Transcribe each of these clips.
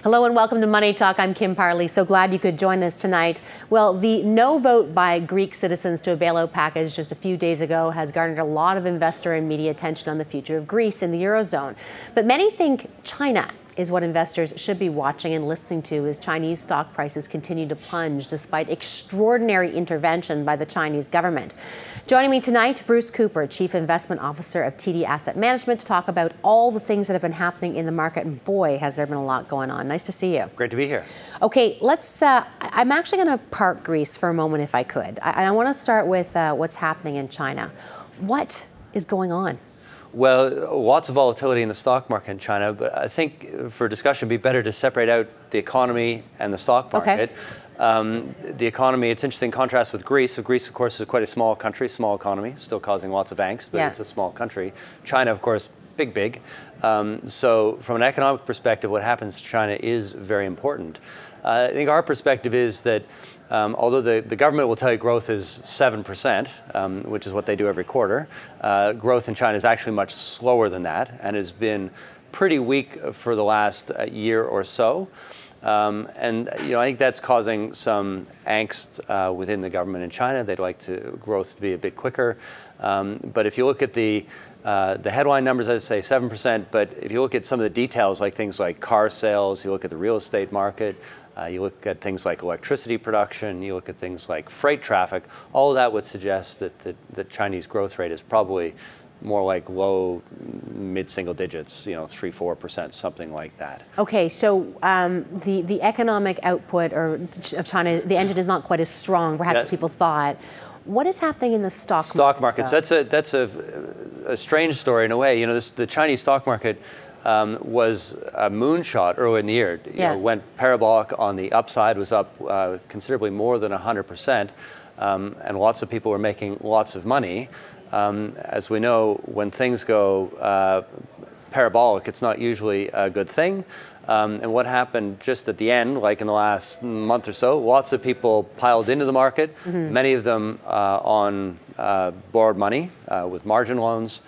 Hello and welcome to Money Talk. I'm Kim Parley. So glad you could join us tonight. Well, the no vote by Greek citizens to a bailout package just a few days ago has garnered a lot of investor and media attention on the future of Greece in the Eurozone. But many think China is what investors should be watching and listening to as Chinese stock prices continue to plunge despite extraordinary intervention by the Chinese government. Joining me tonight, Bruce Cooper, Chief Investment Officer of TD Asset Management, to talk about all the things that have been happening in the market. And boy, has there been a lot going on. Nice to see you. Great to be here. Okay, I'm actually going to park Greece for a moment if I could. I want to start with what's happening in China. What is going on? Well, lots of volatility in the stock market in China, but I think for discussion it'd be better to separate out the economy and the stock market. Okay. The economy, it's interesting contrast with Greece. So Greece, of course, is quite a small country, small economy, still causing lots of angst, but it's a small country. China, of course, big. So from an economic perspective, what happens to China is very important. I think our perspective is that although the government will tell you growth is 7%, which is what they do every quarter, growth in China is actually much slower than that and has been pretty weak for the last year or so. And I think that's causing some angst within the government in China. They'd like growth to be a bit quicker. But if you look at the headline numbers, I'd say 7%. But if you look at some of the details, like things like car sales, you look at the real estate market, you look at things like electricity production, you look at things like freight traffic, all of that would suggest that the Chinese growth rate is probably more like low, mid-single digits, 3-4%, something like that. Okay, so the economic output of China, the engine is not quite as strong, perhaps as people thought. What is happening in the stock markets? That's a strange story in a way. The Chinese stock market was a moonshot early in the year. Went parabolic on the upside, was up considerably more than 100%, and lots of people were making lots of money. As we know, when things go parabolic, it's not usually a good thing. And what happened just at the end, like in the last month or so, lots of people piled into the market, many of them on borrowed money with margin loans.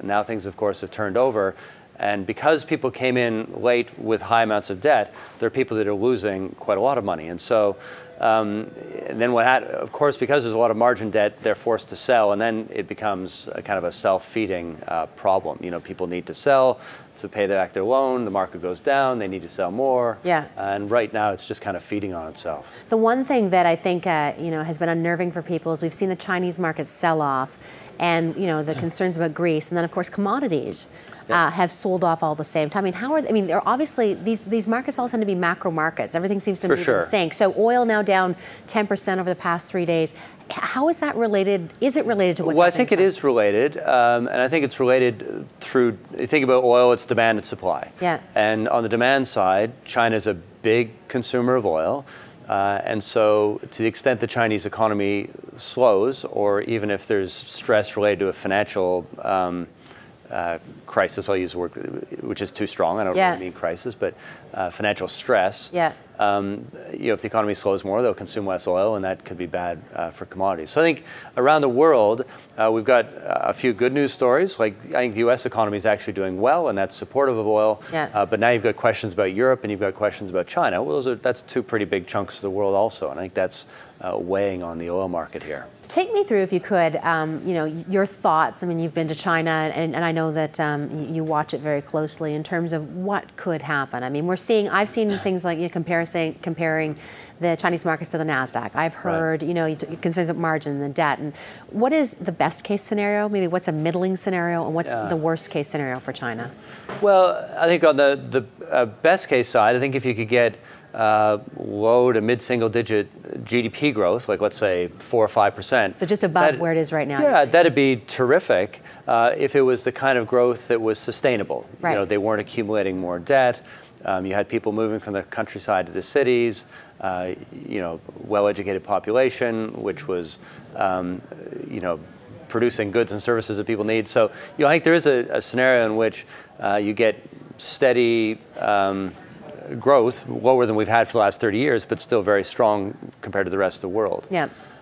Now things, of course, have turned over. And because people came in late with high amounts of debt, there are people that are losing quite a lot of money. And so and then of course, because there's a lot of margin debt, they're forced to sell, and then it becomes a kind of a self-feeding problem. People need to sell to pay back their loan. The market goes down. They need to sell more. And right now, it's just kind of feeding on itself. The one thing that I think has been unnerving for people is we've seen the Chinese market sell off, and the concerns about Greece, and then of course commodities have sold off all the same time. They're obviously these markets all tend to be macro markets. Everything seems to move in sync. So oil now down 10% over the past 3 days. How is that related? Is it related to what's happening? Well, I think it is related, and I think it's related through. You think about oil; it's demand and supply. And on the demand side, China is a big consumer of oil. And so to the extent the Chinese economy slows, or even if there's stress related to a financial crisis, I'll use the word, which is too strong, I don't really mean crisis, but financial stress, if the economy slows more, they'll consume less oil, and that could be bad for commodities. So I think around the world, we've got a few good news stories. Like, I think the U.S. economy is actually doing well, and that's supportive of oil. But now you've got questions about Europe, and you've got questions about China. Well, that's two pretty big chunks of the world also, and I think that's weighing on the oil market here. Take me through, if you could, your thoughts. You've been to China, and I know that you watch it very closely in terms of what could happen. I've seen things like comparing the Chinese markets to the NASDAQ. I've heard, concerns of margin and the debt. And what is the best case scenario? Maybe what's a middling scenario, and what's the worst case scenario for China? Well, I think on the best case side, I think if you could get low to mid-single digit GDP growth, like let's say 4 or 5%. So just above where it is right now. Yeah, that'd be terrific if it was the kind of growth that was sustainable. They weren't accumulating more debt. You had people moving from the countryside to the cities. Well-educated population, which was producing goods and services that people need. So I think there is a scenario in which you get steady growth, lower than we've had for the last 30 years, but still very strong compared to the rest of the world.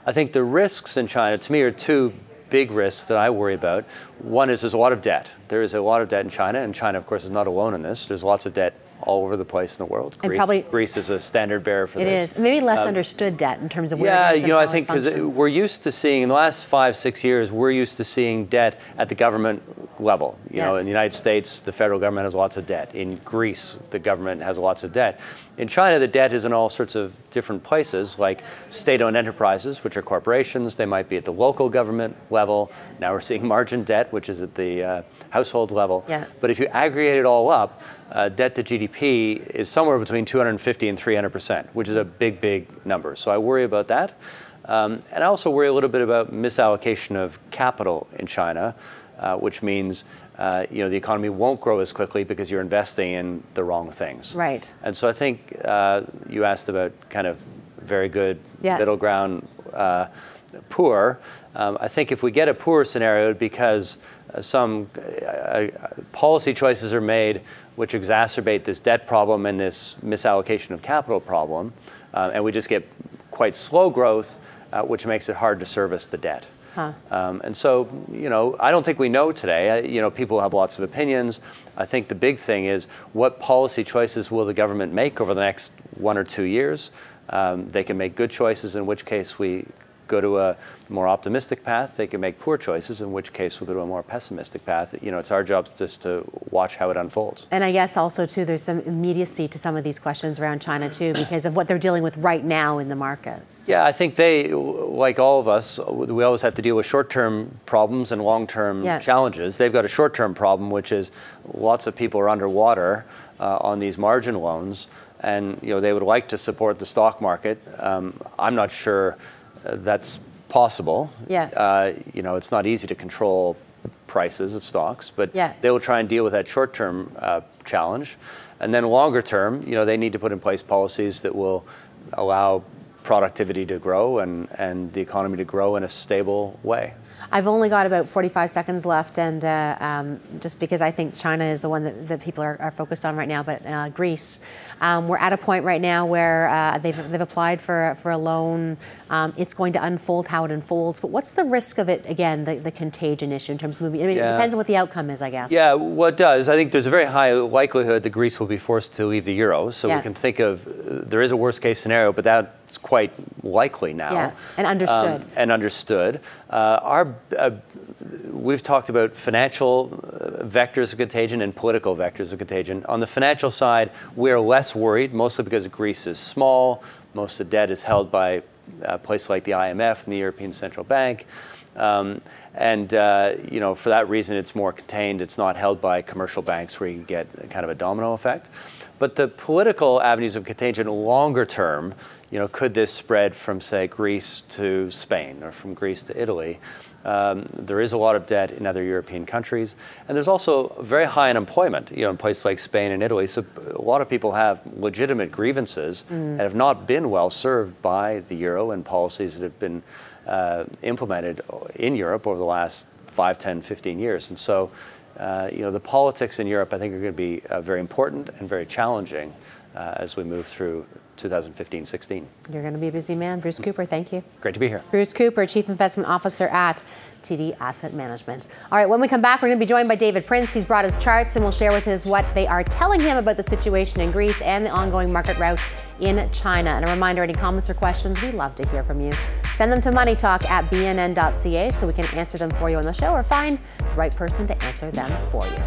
I think the risks in China, to me, are two big risks that I worry about. One is there's a lot of debt. There is a lot of debt in China, and China, of course, is not alone in this. There's lots of debt all over the place in the world. Greece is a standard bearer for this. It is. Maybe less understood debt in terms of where it is and I how think it because we're used to seeing, in the last 5-6 years, we're used to seeing debt at the government level. You know, in the United States, the federal government has lots of debt. In Greece, the government has lots of debt. In China, the debt is in all sorts of different places, like state-owned enterprises, which are corporations. They might be at the local government level. Now we're seeing margin debt, which is at the household level. But if you aggregate it all up, debt to GDP is somewhere between 250 and 300%, which is a big, big number. So I worry about that. And I also worry a little bit about misallocation of capital in China, which means the economy won't grow as quickly because you're investing in the wrong things. Right. And so I think you asked about kind of very good, middle ground, poor. I think if we get a poor scenario because some policy choices are made which exacerbate this debt problem and this misallocation of capital problem, and we just get quite slow growth, which makes it hard to service the debt. And so, I don't think we know today. People have lots of opinions. I think the big thing is what policy choices will the government make over the next 1 or 2 years? They can make good choices, in which case we go to a more optimistic path. They can make poor choices, in which case we'll go to a more pessimistic path. It's our job just to watch how it unfolds. And I guess also, too, there's some immediacy to some of these questions around China, too, because of what they're dealing with right now in the markets. Yeah, I think they, like all of us, we always have to deal with short-term problems and long-term challenges. They've got a short-term problem, which is lots of people are underwater on these margin loans, and they would like to support the stock market. I'm not sure that's possible. It's not easy to control prices of stocks, but they will try and deal with that short-term challenge. And then longer term, they need to put in place policies that will allow productivity to grow and the economy to grow in a stable way. I've only got about 45 seconds left, and just because I think China is the one that people are focused on right now, but Greece, we're at a point right now where they've applied for a loan. It's going to unfold how it unfolds, but what's the risk of it, again, the contagion issue in terms of moving? I mean, it depends on what the outcome is, I guess. Yeah, well, it does. I think there's a very high likelihood that Greece will be forced to leave the euro, so we can think of, there is a worst case scenario, but that's quite likely now. And understood. We've talked about financial vectors of contagion and political vectors of contagion. On the financial side, we're less worried, mostly because Greece is small. Most of the debt is held by places like the IMF and the European Central Bank. For that reason, it's more contained. It's not held by commercial banks where you get kind of a domino effect. But the political avenues of contagion longer term, could this spread from, say, Greece to Spain or from Greece to Italy? There is a lot of debt in other European countries, and there's also very high unemployment, in places like Spain and Italy. So a lot of people have legitimate grievances and have not been well served by the euro and policies that have been implemented in Europe over the last 5, 10, 15 years. And so, the politics in Europe, I think, are going to be very important and very challenging as we move through 2015-16. You're going to be a busy man. Bruce Cooper, thank you. Great to be here. Bruce Cooper, Chief Investment Officer at TD Asset Management. All right, when we come back, we're going to be joined by David Prince. He's brought his charts and we'll share with us what they are telling him about the situation in Greece and the ongoing market rout in China. And a reminder, any comments or questions, we'd love to hear from you. Send them to moneytalk@bnn.ca so we can answer them for you on the show or find the right person to answer them for you.